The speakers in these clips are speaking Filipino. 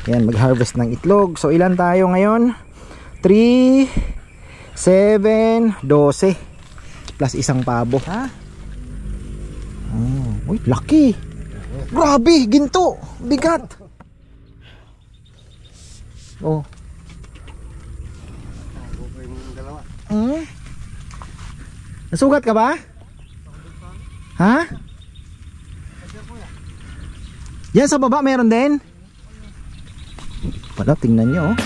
Yan, mag-harvest ng itlog. So ilan tayo ngayon? 3, 7, 12 plus isang pabo. Ha? Uy, laki. Grabe, ginto. Bigat. Oh. Nasugat ka ba? Ha? Yan sa baba meron din? Wala, tingnan nyo oh.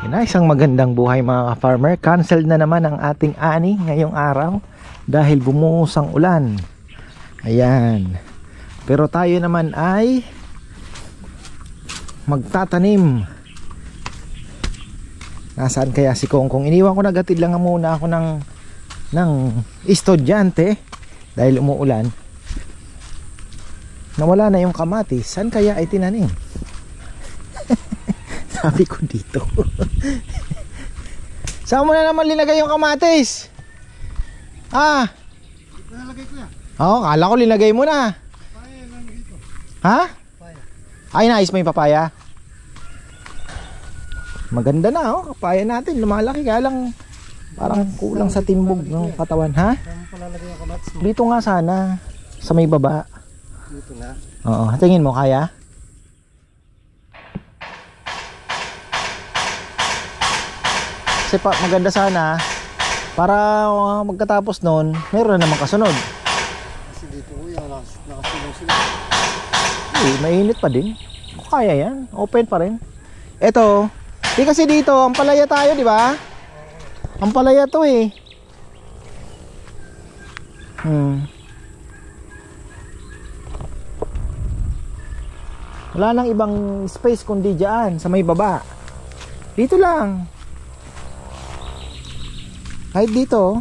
Yan na, isang magandang buhay mga ka-farmer. Cancelled na naman ang ating ani ngayong araw dahil bumuhos ang ulan. Ayan. Pero tayo naman ay magtatanim. Nasaan kaya si Kongkong? Iniwan ko, nagatid lang muna ako ng estudyante dahil umuulan. Nawala na yung kamatis. Saan kaya ay tinanim? Sabi ko dito. Saan mo na naman linagay yung kamatis? Ah, nalagay ko yan. Oo, kala ko linagay mo na. Papaya lang dito. Ha? Papaya. Ay, nais mo yung papaya? Maganda na oh, papaya natin. Lumalaki, kaya lang parang kulang sa timbog ng katawan. Ha? Dito nga sana, sa may baba. Dito na? Oo, tingin mo kaya? Kasi maganda sana para magkatapos nun meron na naman kasunod. Kasi dito yung nakasulong sila. Mainit pa din. Kaya yan, open pa rin. Eto, di kasi dito ang palaya tayo, di ba? Ang palaya to eh. Wala nang ibang space kundi dyan sa may baba. Dito lang. Kahit dito,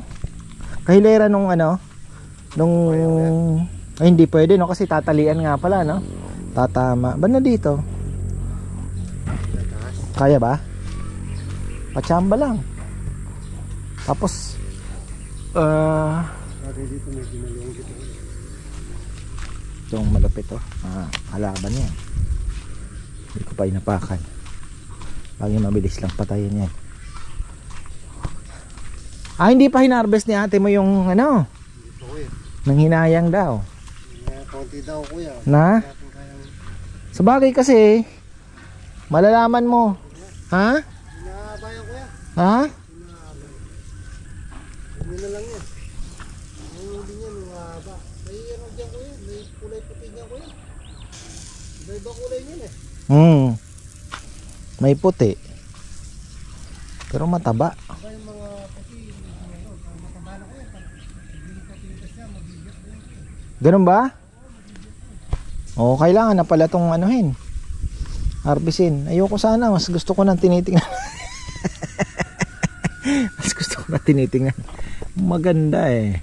kahilera nung ano, nung ay hindi pwede no kasi tatalian nga pala no. Tatama. Ba na dito? Kaya ba? Pachamba lang. Tapos dito may ginalawang dito. Itong malapit to. Halaban yan. Hindi ko pa inapakan. Lagi mabilis lang patayin yan. Hindi pa hinarvest ni ate mo yung ano? Nang hinayang daw. Konti daw kuya. Na? Sa bagay kasi malalaman mo. Ha? Inaabay kuya. Ha? Hindi na lang yan. Hindi niya lumaba. May ano dyan kuya. May kulay puti niya kuya. Iba kulay niyan eh. May puti. Pero mataba. Yung mga puti, mataba na kuya. Ganun ba? Oo, kailangan na pala itong anuhin. Harvestin. Ayoko sana, mas gusto ko nang tinitingnan. Mas gusto ko nang tinitingnan. Maganda eh.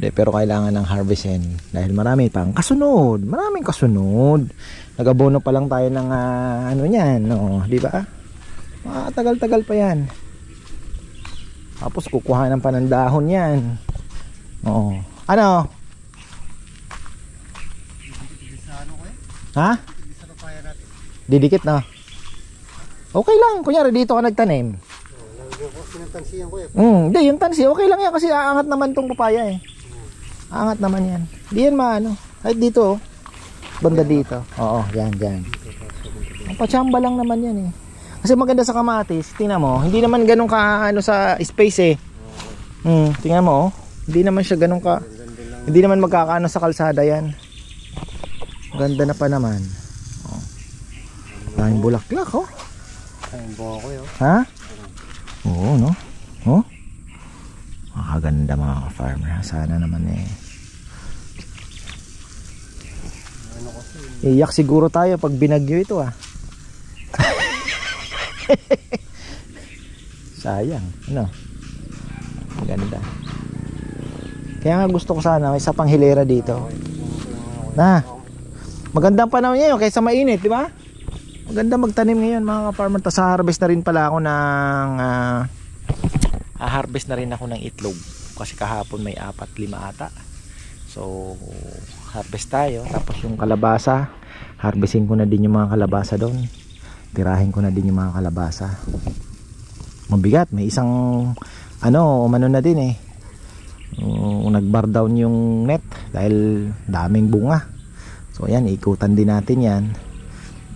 De, pero kailangan ng harvestin dahil marami pang kasunod. Maraming kasunod. Nagabono pa lang tayo ng ano niyan, no, di ba? Tagal-tagal pa yan. Tapos kukuhanan pa ng dahon yan. Oo. Ano? Ha? Didikit na. Okay lang, kunyari dito ka nagtanim. Hindi, yung tansi okay lang yan kasi aangat naman tong papaya eh. Aangat naman yan. Di yan maano. Kahit dito oh. Banda dito. Oo, yan, dyan. Ang pachamba lang naman yan eh. Kasi maganda sa kamatis, tingnan mo, hindi naman ganun ka ano sa space eh. Tingnan mo oh. Hindi naman siya ganun ka. Hindi naman magkakaano sa kalsada yan. Ganda na pa naman. Oh. Daming bulaklak oh. Daming buko yun. Ha? Oo no. Oh. Makaganda mga farmer. Sana naman eh. Iyak siguro tayo pag binagyo ito ah. Sayang. Ano? Maganda. Kaya nga gusto ko sana may isa pang hilera dito. Na. Magandang panahon ngayon kaysa mainit, di ba? Maganda magtanim ngayon mga ka-farmer. Tas harvest na rin pala ako ng harvest na rin ako ng itlog kasi kahapon may 4-5 ata. So harvest tayo. Tapos yung kalabasa, harvestin ko na din yung mga kalabasa doon. Tirahin ko na din yung mga kalabasa. Mabigat, may isang umano na din eh. Nag-bar down yung net dahil daming bunga. So ayan, ikutan din natin yan.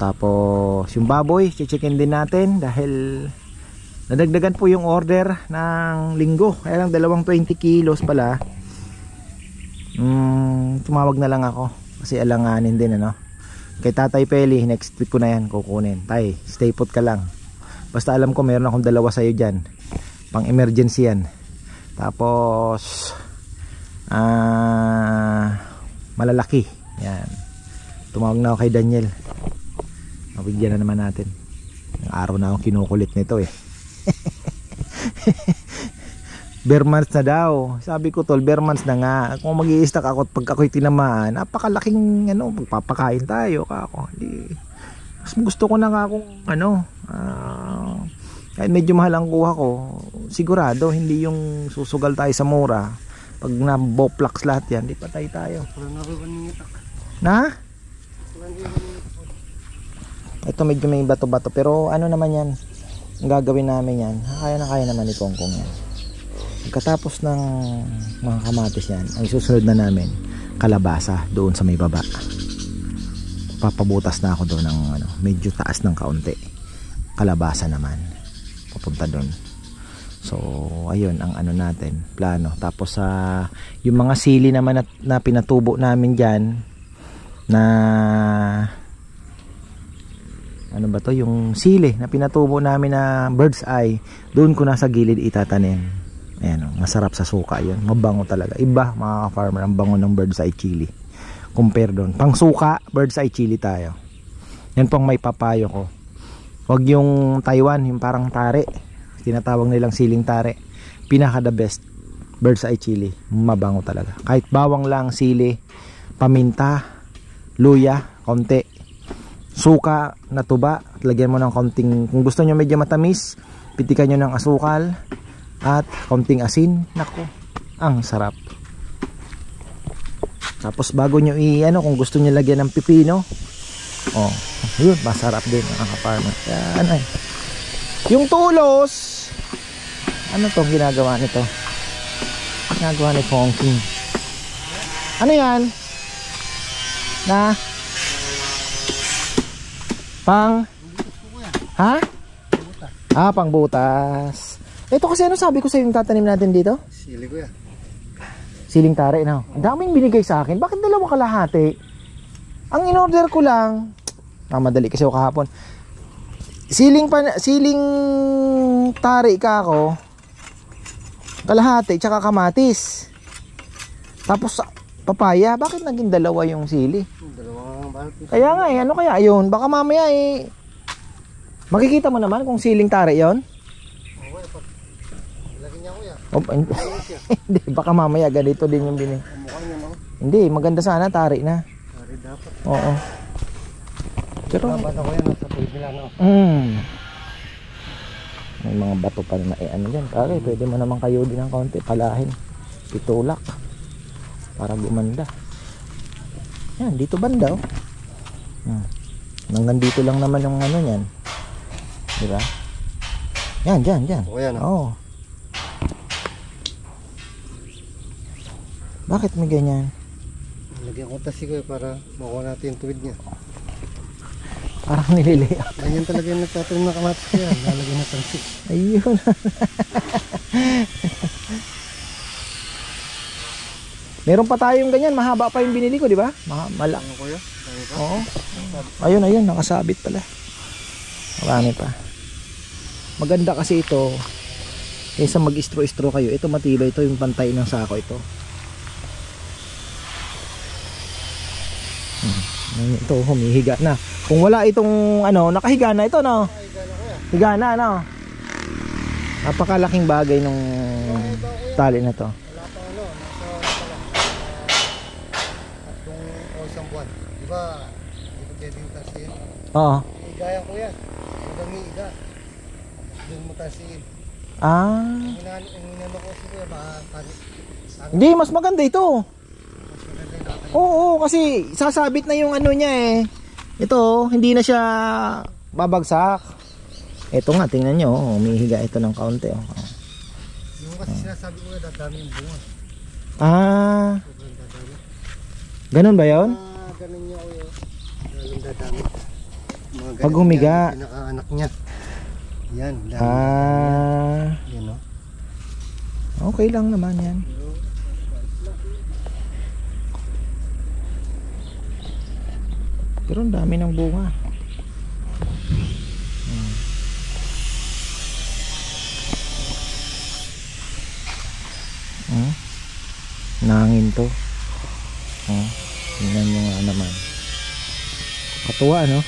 Tapos yung baboy, checkin din natin dahil nadagdagan po yung order ng linggo. Kaya lang 20 kilos pala. Tumawag na lang ako kasi alanganin din kay Tatay Peli. Next week ko na yan kukunin. Tay, stay put ka lang. Basta alam ko meron akong dalawa sa'yo dyan, pang emergency yan. Tapos malalaki yan. Tumawag na ako kay Daniel, mabigyan na naman natin. Ang araw na akong kinukulit nito eh. Bare months na daw. Sabi ko tol, bare months na nga. Kung mag-i-stack ako at pag ako'y tinamaan, napakalaking magpapakain tayo kako. Mas gusto ko na nga kung kahit medyo mahal ang kuha ko, sigurado hindi yung susugal tayo sa mura. Pag na-boplax lahat yan, di patay tayo. Na? Ito medyo may bato-bato, pero naman yan, ang gagawin namin yan, kaya naman ni Kongkong yan. Pagkatapos ng mga kamatis yan, ang susunod na namin kalabasa doon sa may baba. Papabutas na ako doon ng medyo taas ng kaunti. Kalabasa naman papunta doon. So ayun ang natin, plano. Tapos yung mga sili naman na pinatubo namin diyan na ba to, yung sili na pinatubo namin na bird's eye, doon ko na sa gilid itatanim. Ayan, masarap sa suka yun. Mabango talaga. Iba mga ka-farmer ang bango ng bird's eye chili. Compare doon. Pang suka, bird's eye chili tayo. Yan pang may papayo ko. Wag yung Taiwan, yung parang tare. Tinatawag nilang siling tare. Pinaka the best, bird's eye chili. Mabango talaga. Kahit bawang lang, sili, paminta, luya, konti. Suka na tuba. Lagyan mo ng konting, kung gusto nyo medyo matamis, pitikan nyo ng asukal at konting asin. Nako, ang sarap. Tapos bago nyo kung gusto nyo lagyan ng pipino, yun, masarap din ang ka-farmer. Yan yung tulos, tong ginagawa nito? Ginagawa ni Kongking. Ano yan? Pang butas. Ito kasi sabi ko sa yung tatanim natin dito? Sili ko yan. Siling tare Ang daming binigay sa akin. Bakit 2 kalahati? Ang in-order ko lang, madali kasi ako kahapon. Siling tare ako, kalahati tsaka kamatis. Tapos papaya, bakit naging 2 yung sili? Kaya nga ano kaya yun? Baka mamaya makikita mo naman kung siling tare yon. Hindi, baka mamaya ganito din yung binig. Hindi, maganda sana tari na. Tari dapat. Oo. Pero dapat ako yan sa tubig lang. May mga bato pa na diyan. Tari, pwede mo naman kayo din ng kaunti, palahin. Pitulak para gumanda. Yan, dito banda Hanggang dito lang naman yung niyan. Di ba? Yan, diyan. Oo. Bakit may ganyan? Lagyan ko tasi ko para makuha natin yung tuwid niya. Parang nililiyak. Ganyan talaga yung nagtatanim na kamatis ko yan. Lalagyan na tansi. Ayun. Meron pa tayong ganyan. Mahaba pa yung binili ko, di ba? Malak. Ano ko yun? Oo. Ayun. Nakasabit pala. Marami pa. Maganda kasi ito. Kaysa mag-istro-istro kayo. Ito matibay. Ito yung pantay ng sako ito. Ito humihiga na. Kung wala itong nakahiga na ito higa na Napakalaking bagay nung tali na to. Isang buwan. Diba? Hindi pwede yung tasiin. Oo. Higayan ko yan. Hanggang higa. Doon mo tasiin. Ang inano ko siguro baka hindi, mas maganda ito. Oo, kasi sasabit na yung ano niya eh. Ito, hindi na siya babagsak. Ito nga, tingnan nyo, umihiga ito ng kaunti. Oh. Yung kasi sinasabi ko na dadami yung bunga. Ah, Sobrang dadami. ganun ba yun? Ganun niya ko yun. Ganun dadami. Mga Pag humiga. Yan, yung pinaka-anak niya. Yan, dami. Ah, Yan o. okay lang naman yan. Pero ang dami ng bunga. Nangin to. Tingnan nyo nga naman. Katuwa, no?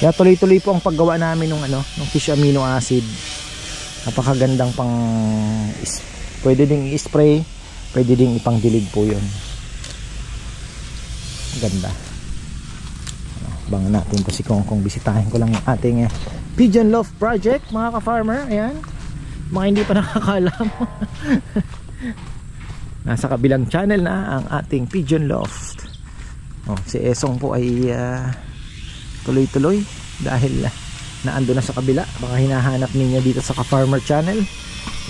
Kaya tuloy-tuloy po ang paggawa namin ng fish amino acid. Napakagandang pwede ding i-spray, pwede ding ipangdilig po yun. Ganda. Abangan natin po si Kongkong. Bisitahin ko lang yung ating Pigeon Loft Project, mga ka-farmer. Ayan, mga hindi pa nakakalam. Nasa kabilang channel na ang ating Pigeon Loft. Si Esong po ay tuloy-tuloy dahil naando na sa kabila. Baka hinahanap ninyo dito sa ka-farmer channel.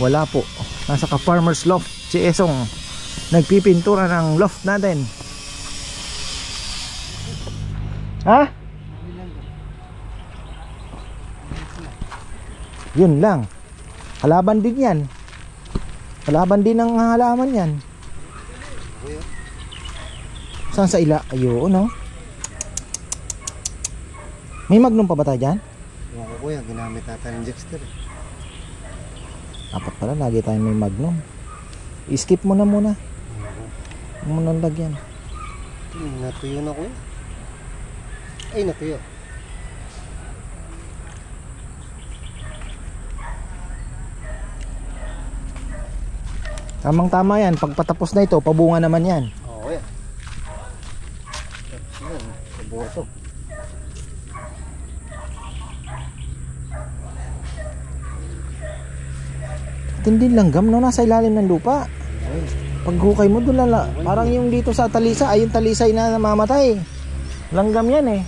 Wala po, nasa ka-farmer's loft si Esong, nagpipintura ng loft natin. Ha? Yun lang. Halaban din yan. Halaban din ng halaman yan. Saan sa ila? Ayun, no? May magnum pa ba tayo dyan? Yung ko kuya, ginamit natin ng Jexter. Apat pala, lagi tayo may magnum. I-skip mo na muna. Huwag mo nang lagyan. Natuyo na kuya. Ay, natuyo. Tamang tama yan. Pag patapos na ito, pabunga naman yan. Oo kuya. Yan, sabuha to. Tindi langgam, no? Nasa ilalim ng lupa. Pag hukay mo doon lala. Parang yung dito sa talisa, ay yung talisay na namamatay. Langgam yan eh.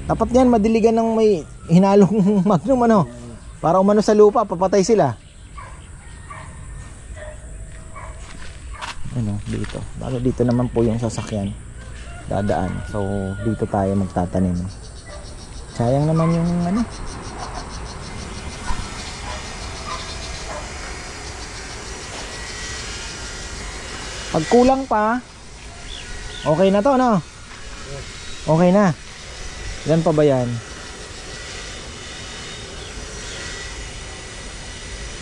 Dapat yan madiligan ng may hinalong magnum, ano? Para umano sa lupa, papatay sila. Ano, dito. Lalo dito naman po yung sasakyan dadaan. So dito tayo magtatanim. Sayang naman yung ano. Pag kulang pa, okay na to, no? Okay na. Ilan pa ba yan?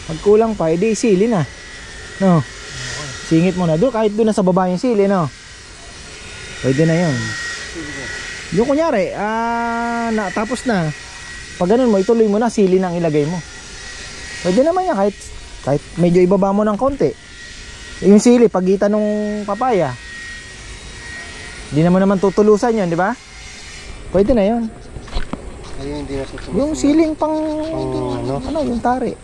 Pag kulang pa, edi sili na, no? Singit mo na doon, kahit doon na sa baba yung sili, no? Pwede na yun. Yung kunyari, tapos na. Pag ganun mo, ituloy mo na, sili nang ilagay mo. Pwede naman yan, kahit medyo ibaba mo ng konti. Yung sili, pagitan ng papaya. Hindi naman tutulusan yun, di ba? Pwede na yun. Ayun, hindi na tutulusan. Yung siling pang yung tari.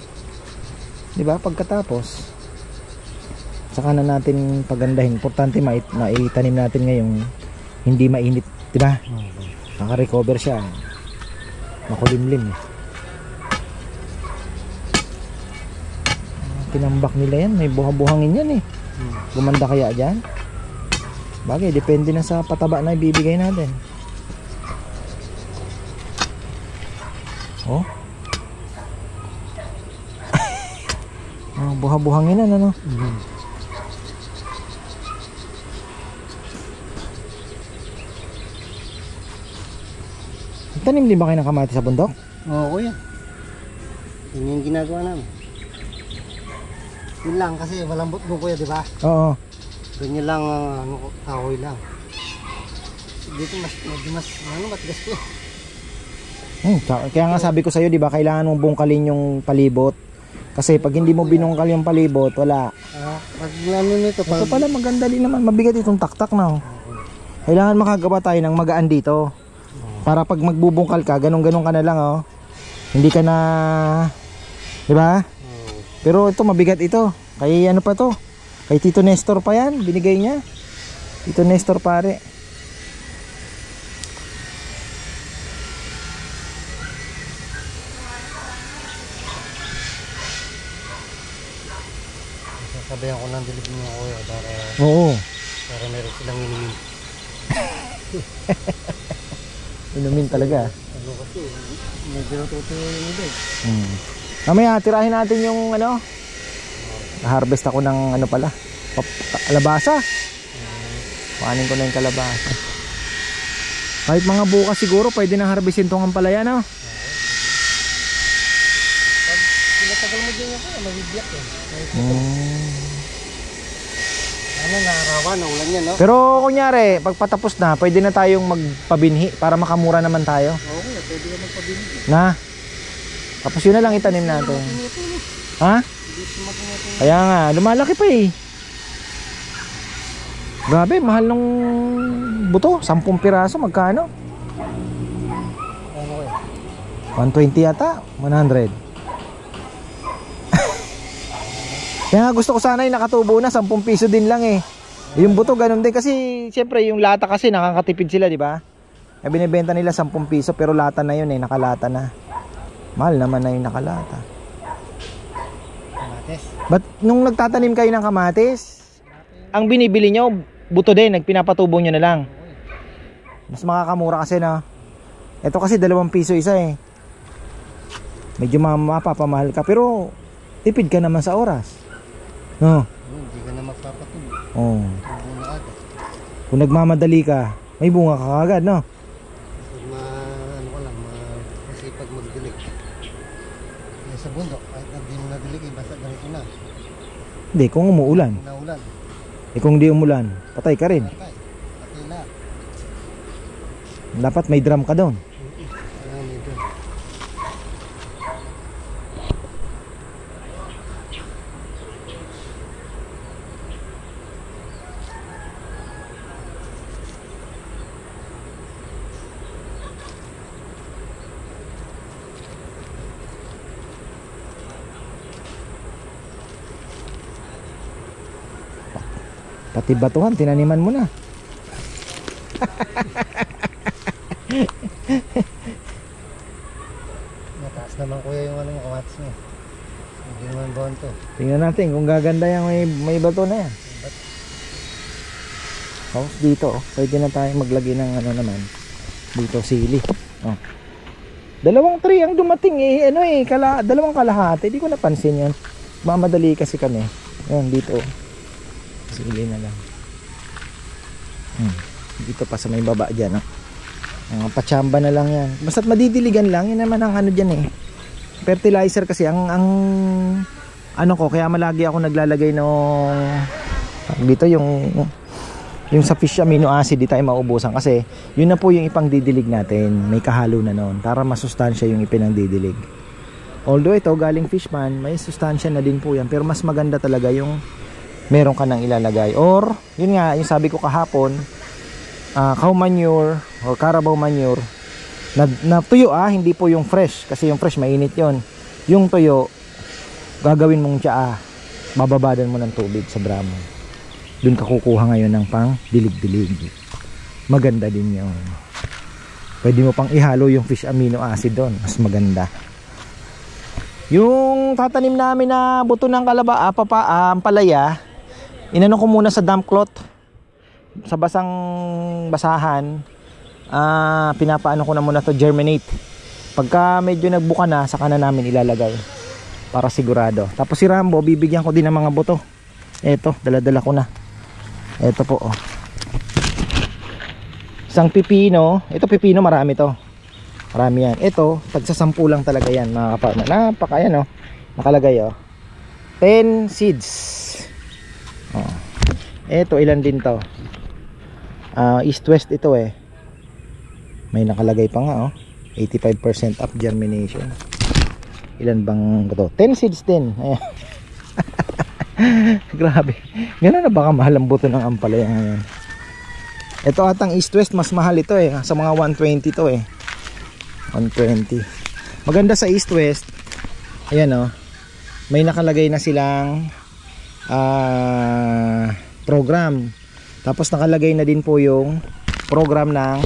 Di ba? Pagkatapos, saka na natin pagandahin. Importante maitanim natin ngayong hindi mainit, di ba? Naka-recover siya. Makulimlim. Tinambak nila yan, may buha-buhangin yan eh. Gumanda kaya dyan? Bagay, depende na sa pataba na ibibigay natin. Oh. Buha-buhangin yan, ano? Tanim din ba kayo ng kamatis sa bundok? Oo kuya. Yun yung ginagawa namin. Yun lang kasi malambot mo kuya, di ba? Oo. Ganyan lang, kahoy lang. Dito mas matigas ko. Kaya nga sabi ko sa'yo, di ba, kailangan mong bungkalin yung palibot. Kasi pag hindi mo binungkal yung palibot, wala. Pag ano nito, Ito pala maganda din naman, mabigat itong taktak na. Kailangan makagawa tayo ng magaan dito. Para pag magbubungkal ka, ganun-ganun ka na lang, oh. Hindi ka na, di ba? Pero ito mabigat ito. Kaya ano pa to? Kay Tito Nestor pa yan, binigay niya. Tito Nestor pare. Sasabihan ko ng dilig niya kuya para Oo. meron silang inumin. Inumin talaga. Ano kasi, medyo natutuyo yung ilig. Mamaya tirahin natin yung ano. Harvest ako ng ano pala. Kalabasa. Kuhanin ko na yung kalabasa. Kahit mga bukas siguro pwede na harvestin tong ampalaya, no? Pag pinatagal mo dyan ako, mabibiyak eh. Ano, naarawan, naulan yan, no? Pero kunyari, pag patapos na, pwede na tayong magpabinhi para makamura naman tayo. Oo, pwede ka magpabili. Na? Tapos yun na lang itanim natin. Ha? Kaya nga, lumalaki pa eh. Grabe, mahal nung buto. 10 piraso, magkano? Ano eh? 120 yata, 100. Kaya nga gusto ko sana yung nakatubo na 10 piso din lang eh. Yung buto ganun din kasi siyempre yung lata kasi nakakatipid sila, di ba? Eh, binibenta nila 10 piso pero lata na yun eh, nakalata na. Mahal naman na yung nakalata. Kamatis. But nung nagtatanim kayo ng kamatis, ang binibili nyo buto din, nagpinapatubo nyo na lang. Mas makakamura kasi na. Ito kasi 2 piso isa eh. Medyo mapapamahal ka pero tipid ka naman sa oras. No? Hindi ka na magpapatubo. Oh. Tubo na agad. Kung nagmamadali ka, may bunga ka agad, no? Ano ko lang, masipag magdilig. Sa bundok, kahit na di mo nadilig, basta ganito na. Hindi, kung umuulan. Naulan. Eh kung di umulan, patay ka rin. Patay na. Dapat may drum ka doon. Medyo. Pati batuhan, tinaniman mo na. Mataas naman kuya yung kamatis mo. Hindi naman buwan to. Tingnan natin kung gaganda yung may bato na yan. Oh, dito, pwede na tayo maglagay ng ano naman. Dito, sili. Oh. 2 tree ang dumating eh. Ano eh, 2 kalahati. Di ko napansin yan. Mamadali kasi kami. Ayan, dito. Sili na lang. Dito pa sa may baba dyan. Patsamba na lang yan. Basta't madidiligan lang. Yan naman ang ano dyan eh. Fertilizer kasi. Ang ano ko, kaya malagi ako naglalagay ng dito yung sa fish amino acid. Di tayo maubusan. Kasi yun na po yung ipangdidilig natin. May kahalo na noon. Para masustansya yung ipinangdidilig. Although ito galing fishman, may sustansya na din po yan. Pero mas maganda talaga yung meron ka nang ilalagay. Or, yun nga, yung sabi ko kahapon, cow manure or carabao manure na tuyo hindi po yung fresh. Kasi yung fresh, mainit yon. Yung tuyo, gagawin mong tsaa, bababadan mo ng tubig sa bramo. Doon ka kukuha ngayon ng pang dilig-dilig. Maganda din yun. Pwede mo pang ihalo yung fish amino acid doon. Mas maganda. Yung tatanim namin na buto ng ampalaya, inano ko muna sa damp cloth sa basahan. Pinapaano ko na muna to germinate. Pagka medyo nagbuka na, saka na namin ilalagay para sigurado. Tapos si Rambo, bibigyan ko din ng mga buto. Eto, dala-dala ko na. Eto po oh. Isang pipino. Ito pipino, marami to. Marami yan. Ito, tagsa 10 lang talaga yan mga kapartner. Napaka yan oh. Nakalagay oh. 10 seeds. Oh. Ito ilan din to. East west ito eh. May nakalagay pa nga oh. 85% up germination. Ilan bang ito? 10 seeds din. Ayan. Grabe. Ganun na baka mahal ang buto ng ampalaya ngayon. Ito atang east west mas mahal ito eh. Sa mga 120 to eh. 120. Maganda sa east west. Ayan oh. May nakalagay na silang program. Tapos nakalagay na din po yung program ng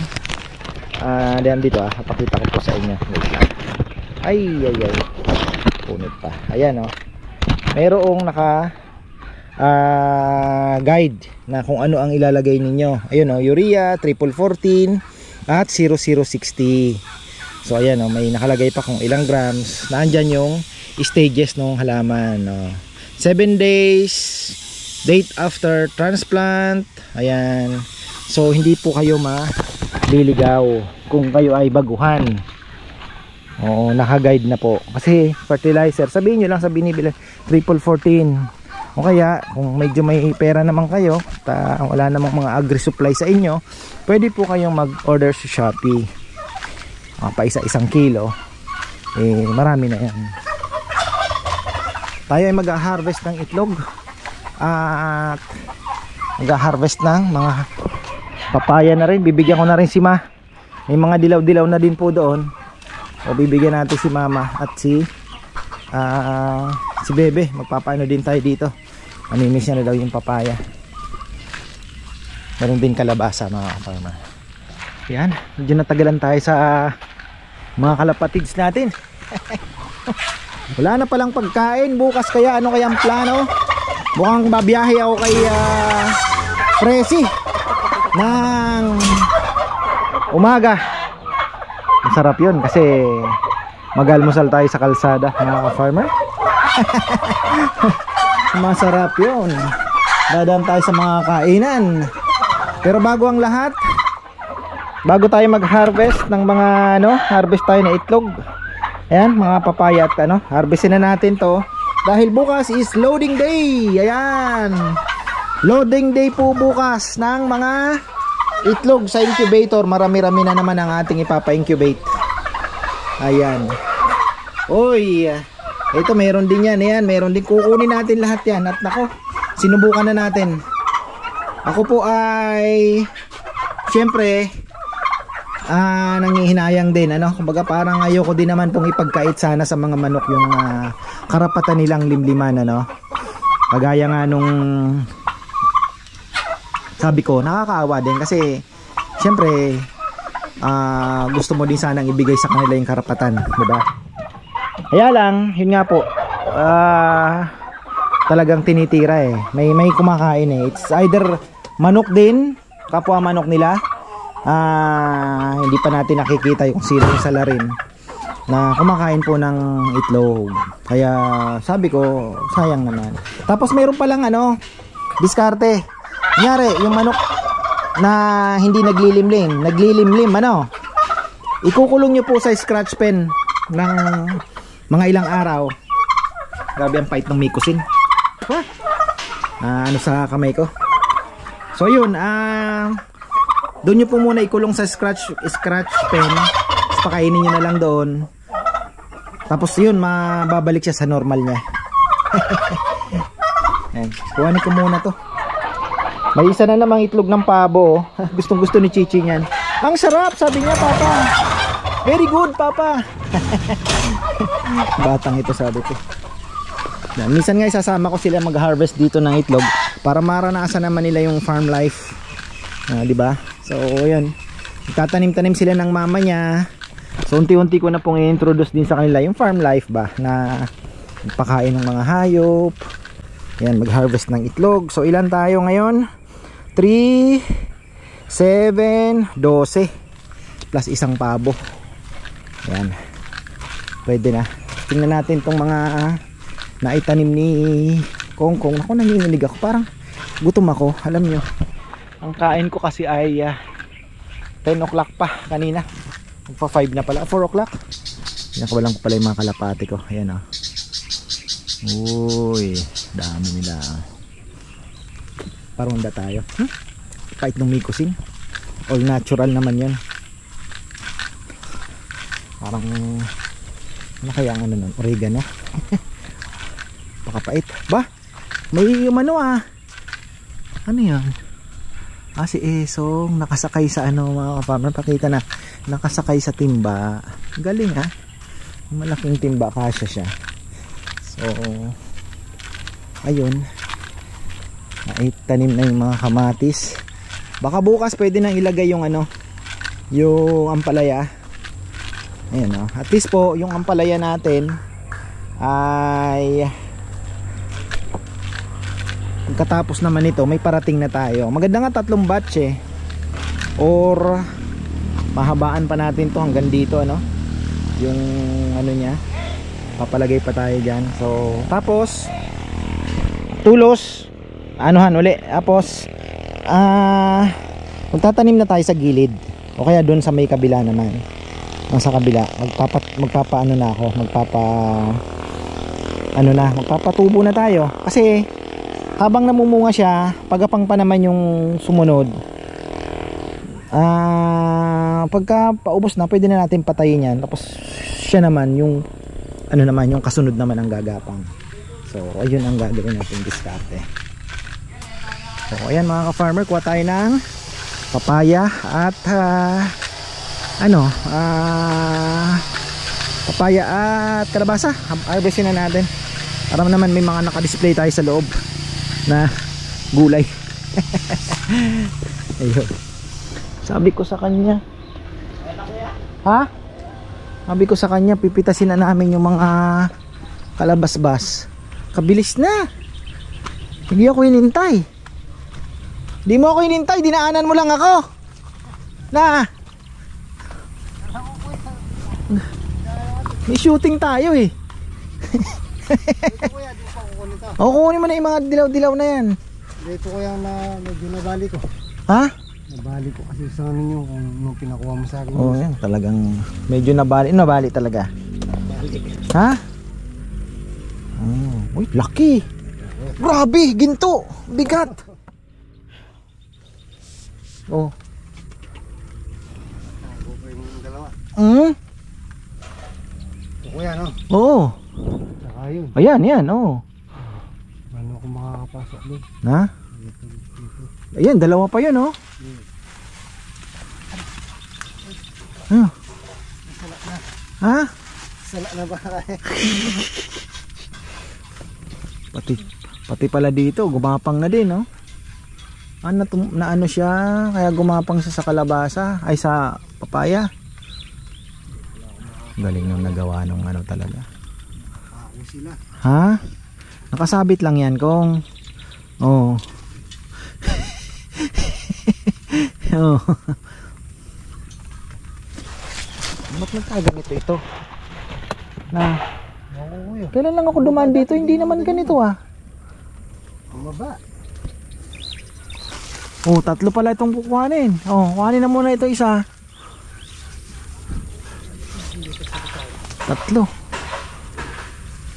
dito papakita ko po sa inyo. Wait lang. Ay punit pa. Ayan mayroong naka guide na kung ano ang ilalagay ninyo. Ayun urea 3414 at 0060. So ayan may nakalagay pa kung ilang grams. Naandyan yung stages ng halaman 7 days date after transplant. Ayan. So hindi po kayo maliligaw kung kayo ay baguhan. Oo, naka-guide na po. Kasi fertilizer, sabihin nyo lang sa binibili 3414. O kaya kung medyo may pera naman kayo at wala namang mga agri-supply sa inyo, pwede po kayong mag-order sa Shopee. Pa isa-isang kilo. Marami na yan. Tayo ay mag-harvest ng itlog at mag-harvest ng mga papaya na rin. Bibigyan ko na rin si Ma. May mga dilaw-dilaw na din po doon. O bibigyan natin si Mama at si Bebe. Magpapaano din tayo dito. Mamimiss niya na daw yung papaya. Meron din kalabasa mga farmer. Yan, medyo natagalan tayo sa mga kalapatids natin. Wala na palang pagkain bukas, kaya ano kaya ang plano? Mukhang babiyahe ako kay Presi ng umaga. Masarap yun kasi mag-almusal tayo sa kalsada mga farmer. Masarap yun. Dadaan tayo sa mga kainan. Pero bago ang lahat, bago tayo mag-harvest ng mga harvest tayo na itlog. Ayan, mga papaya at harvestin na natin to. Dahil bukas is loading day. Ayan. Loading day po bukas ng mga itlog sa incubator. Marami-rami na naman ang ating ipapa-incubate. Ayan. Oy, ito meron din yan. Ayan, meron din. Kukunin natin lahat yan. At nako, sinubukan na natin. Ako po ay syempre nangihinayang din kumbaga parang ayoko din naman pong ipagkait sana sa mga manok yung karapatan nilang limliman kagaya nga nung sabi ko, nakakaawa din kasi syempre gusto mo din sanang ibigay sa kanila yung karapatan, diba? Kaya lang, yun nga po talagang tinitira may kumakain it's either manok din, kapwa manok nila. Hindi pa natin nakikita yung sino yung salarin na kumakain po ng itlog. Kaya sabi ko, sayang naman. Tapos meron palang diskarte. Kunyari, yung manok na hindi naglilimlim, ikukulong nyo po sa scratch pen ng mga ilang araw. Grabe ang pait ng mikusin. Sa kamay ko. So yun, doon nyo po muna ikulong sa scratch pen. Tapos pakainin nyo na lang doon. Tapos yun, mababalik siya sa normal niya. Ayan, kuhanin ko muna to. May isa na namang itlog ng pabo. Gustong gusto ni Chichi niyan. Ang sarap, sabi niya, Papa. Very good, Papa. Batang ito, sabi ko. Minsan nga isasama ko sila mag-harvest dito ng itlog para maranasan naman nila yung farm life. Di ba? So, ayan. Tatanim-tanim sila ng mama niya. So, unti-unti ko na pong i-introduce din sa kanila yung farm life ba na pakain ng mga hayop. Ayan, mag-harvest ng itlog. So, ilan tayo ngayon? 3, 7, 12 plus isang pabo. Ayan. Pwede na. Tingnan natin tong mga naitanim ni Kongkong. Ako, nanginginig ako. Parang gutom ako. Alam nyo. Ang kain ko kasi ay 10 o'clock pa kanina. Magpa 5 na pala. 4 o'clock. Nakawalan ko pala yung mga kalapati ko. Ayan o. Uy, dami nila. Parunda tayo. Kahit nung mikusin. All natural naman yan. Parang ano kaya ang nun? Oregano. Pakapait. Ba? May umano Ano yan? Si Esong nakasakay sa mga farmer. Pakita na nakasakay sa timba. Galing malaking timba, kasya siya. So ayun, Naitanim na yung mga kamatis. Baka bukas pwede nang ilagay yung ano, yung ampalaya. Ayan o. At least po yung ampalaya natin ay pagkatapos naman ito may parating na tayo. Maganda nga 3 batch eh. Or mahabaan pa natin to hanggang dito ano. Yung ano niya. Papalagay pa tayo dyan. So tapos tulos anuhan uli. Tapos magtatanim na tayo sa gilid o kaya doon sa may kabila naman. Sa kabila magpapaano na ako, magpapatubo na tayo kasi habang namumunga siya, pagapang pa naman yung sumunod. Pagka paubos na, pwede na natin patayin yan. Tapos siya naman yung ano naman, yung kasunod naman ang gagapang. So ayun ang gagawin natin diskarte. So ayan mga ka-farmer, kuha tayo ng papaya at papaya at kalabasa. Harvestin na natin para naman may mga naka-display tayo sa loob na gulay. Ayun. Sabi ko sa kanya, sabi ko sa kanya, pipitasin na namin yung mga kalabasbas. Kabilis na. Hindi ako hinintay. Di mo ako hinintay, dinaanan mo lang ako. Na may shooting tayo eh. O kukunin mo na yung mga dilaw-dilaw na yan. Dito ko yung medyo nabali ko. Ha? Nabali ko kasi sa ninyo kung nung pinakuha mo sa akin. Oo yan, talagang medyo nabali talaga. Ha? Uy, laki. Grabe, ginto. Bigat. Oh. Kuya no? Oo. Saka yun. Ayan, oh. Paano ako makakapasok doon? Na? Ayan, 2 pa yun, oh. Ha? Sala na ba? Pati pala dito, gumapang na din, oh. Na ano siya, kaya gumapang siya sa kalabasa, ay sa papaya. Galing nung nagawa nung ano talaga. Sila. Ha? Nakasabit lang yan kung oh. Oh. Ba't nagkaganito ito? Na kailan lang ako dumaan dito, hindi naman ganito ah. Bumaba. Oh, 3 pala itong kukuhanin. Oh, kuhanin na muna ito isa. 3.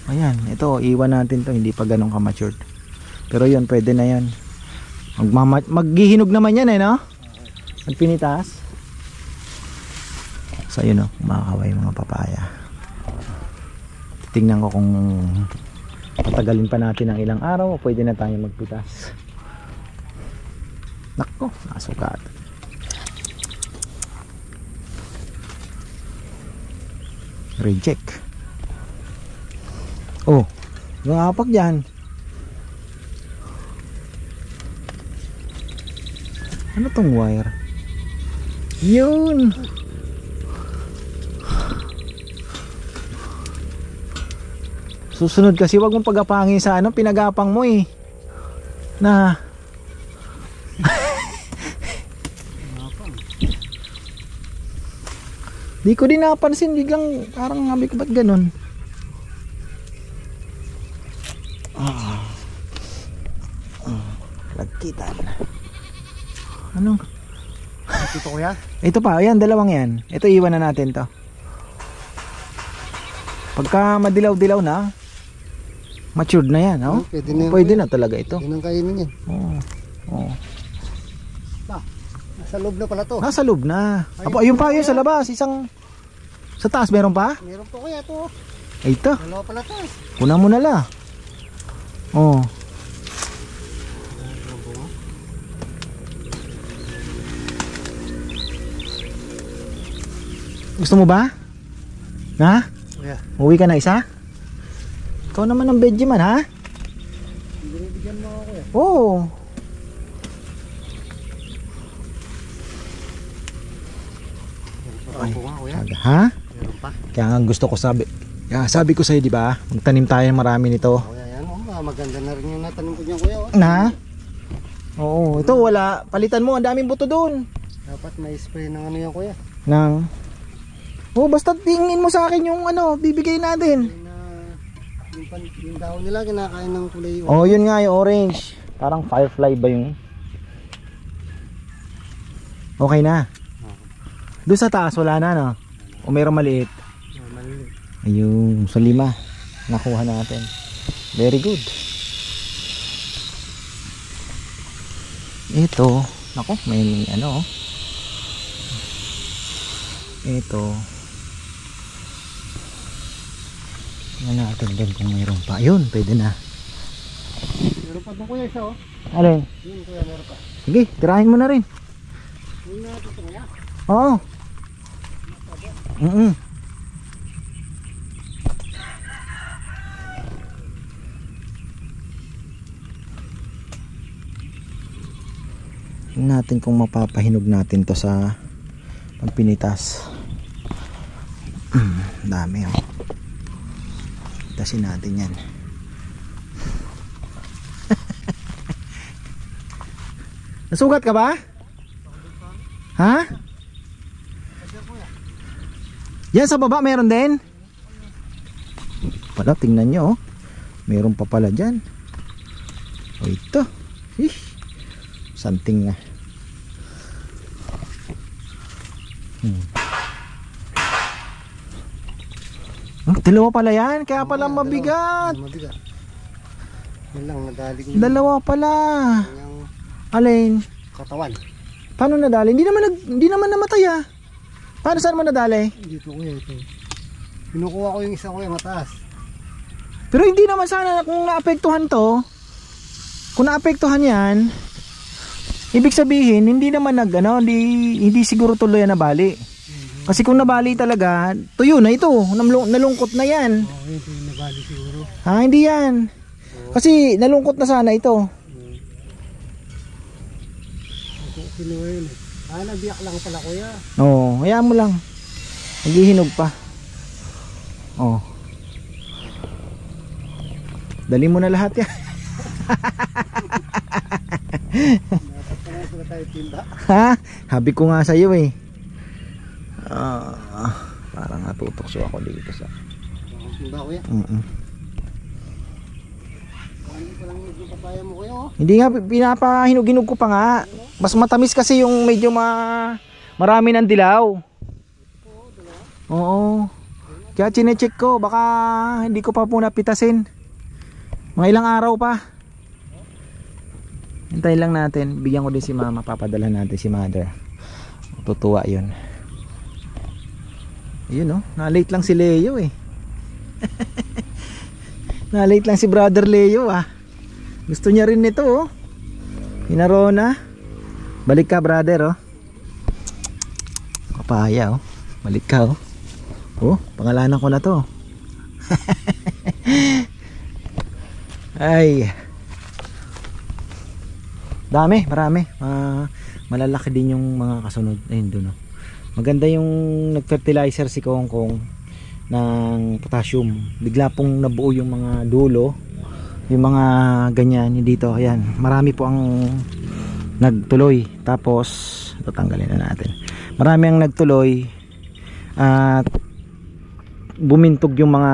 Ayan, ito iwan natin to, hindi pa ganun ka-matured. Pero yun, pwede na yan. Maghihinog naman yan eh, no? Magpinitas. So yun, no? Makakaway mga papaya. Tingnan ko kung patagalin pa natin ng ilang araw o pwede na tayo magpitas. Nako, nasukat. Reject. Oh, ngapak dyan. Ano tong wire? Yun. Susunod kasi wag mong pagapangin sa ano, pinagapang mo eh. Na di ko din napansin, biglang parang sabi ko ba't ganun. Lagkitan. Ano? Ito kuya? Ito pa, ayan, 2 yan. Ito iwan na natin to. Pagka madilaw-dilaw na, matured na yan, oh? Pwede na talaga ito. Pwede nang kainin yan. Oo. Nasa loob na pala to. Nasa loob na. Apo, ayun pa, yun sa labas. Isang sa taas, meron pa? Meron po kuya to. Ay, ito. 2 pala to. Kunan mo na la. Oh. Gusto mo ba? Ha? Kuya. Uwi ka na isa? Ikaw naman ang Benjamin, ha? Binibigyan mo ako kuya. Oo. Meron pa bunga, kuya. Ha? Meron pa. Kaya nga gusto ko sabi ko sa'yo, di ba? Magtanim tayo ng marami nito. Kuya, yan oh. Maganda na rin yung natanim ko niyan, kuya. Oh. Na? Oo, ito wala. Palitan mo, ang daming buto doon. Dapat may spray ng ano yan, kuya. Nang basta tingin mo sa akin yung ano, bibigay natin. Yung dahon nila kinakain ng kulay. Yun nga yung orange. Parang firefly ba yung? Okay na. Doon sa taas wala na, no? O mayroong maliit? Maliit. Ayun, so 5 nakuha natin. Very good. Ito, nako, may ano. Ito. Tingnan natin din kung mayroon pa. Ayun, pwede na. Meron pa doon, kuya, isa oh. Alin? Yun, kuya, meron pa. Sige, tirahin mo na rin. Yun natin ito, kuya. Oo. Tingnan natin kung mapapahinog natin to sa pagpinitas. Dami oh. Tasin natin yan. Nasugat ka ba? Ha? Yan sa baba meron din? Pala, tingnan nyo oh. Meron pa pala dyan. O ito. Something na. Dalawa pala yan. Kaya pala mabigat. Mabigat. Yan lang, nadali ko. Dalawa pala. Yung Alin? katawan. Paano nadali? Hindi naman namatay ah. Paano saan mo nadali? Dito, kuya, ito. Pinukuha ko yung isa, kuya, mataas. Pero hindi naman sana kung naapektuhan to. Kung naapektuhan yan, ibig sabihin hindi naman hindi siguro tuloy na nabali. Kasi kung nabali talaga, tuyo na ito, nalungkot na yan. Ito yung nabali siguro. Hindi yan. Kasi nalungkot na sana ito. Ito kinuha yun eh. Nabiyak lang pala, kuya. Hayaan mo lang. Naghihinog pa. Dali mo na lahat yan. Dapat pa nga sila tayo tinda. Habi ko nga sa'yo eh. Parang natutokso ako dito sa Tinda, kuya. Hindi pa lang yung papaya mo, kuya, oh. Hindi nga, pinapahinog-hinog ko pa nga. Mas matamis kasi yung medyo marami ng dilaw. Oo. Kaya chinecheck ko, baka hindi ko pa po napitasin. Mga ilang araw pa. Hintayin lang natin. Bigyan ko din si mama, papadala natin si mother. Tutuwa yun. Ayun oh, na-late lang si Leo eh. Na-late lang si brother Leo ah. Gusto niya rin nito oh. Hinarona. Balik ka brother oh. Papaya oh. Balik ka oh. Pangalanan ko na to. Ay. Marami. Malalaki din yung mga kasunod. Ayun doon oh. Maganda yung nag-fertilizer si Kongkong ng potassium. Bigla pong nabuo yung mga dulo. Yung mga ganyan dito. Ayan. Marami po ang nagtuloy. Tapos tatanggalin na natin. Marami ang nagtuloy. At bumintog yung mga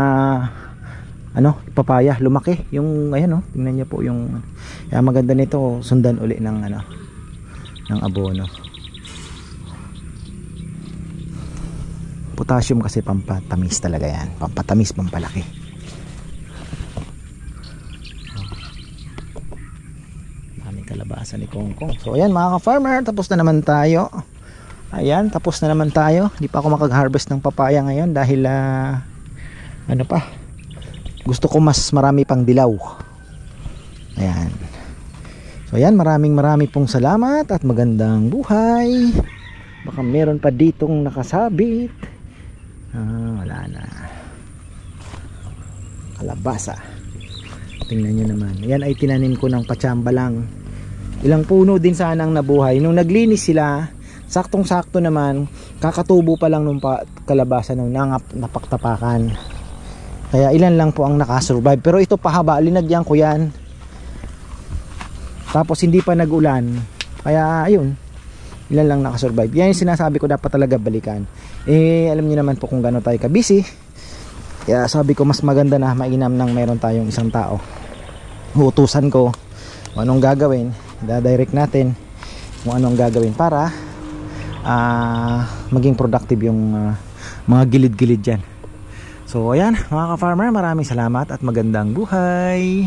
papaya. Lumaki. Yung ayan oh. Tingnan niyo po yung maganda nito. Sundan uli ng ng abono. Potassium kasi pampatamis talaga yan. Pampatamis, pampalaki. Daming kalabasa ni Kongkong. So ayan mga ka-farmer, tapos na naman tayo. Ayan, tapos na naman tayo. Hindi pa ako makag-harvest ng papaya ngayon dahil gusto ko mas marami pang dilaw. Ayan. So ayan, marami pong salamat at magandang buhay. Baka meron pa ditong nakasabit. Wala na. Kalabasa. Tingnan nyo naman. Yan ay tinanim ko ng patsamba lang. Ilang puno din sanang nabuhay. Nung naglinis sila, saktong-sakto naman, kakatubo pa lang nung kalabasan nung napaktapakan. Kaya ilan lang po ang nakasurvive. Pero ito pahaba, linagyan ko yan. Tapos hindi pa nag-ulan. Kaya ayun, ilan lang nakasurvive. Yan yung sinasabi ko, dapat talaga balikan. Alam niyo naman po kung gano'n tayo ka-busy. Kaya sabi ko mas maganda na mainam nang meron tayong isang tao. Uutusan ko kung anong gagawin. Dadirect natin kung anong gagawin para maging productive yung mga gilid-gilid dyan. So ayan mga ka-farmer, maraming salamat at magandang buhay.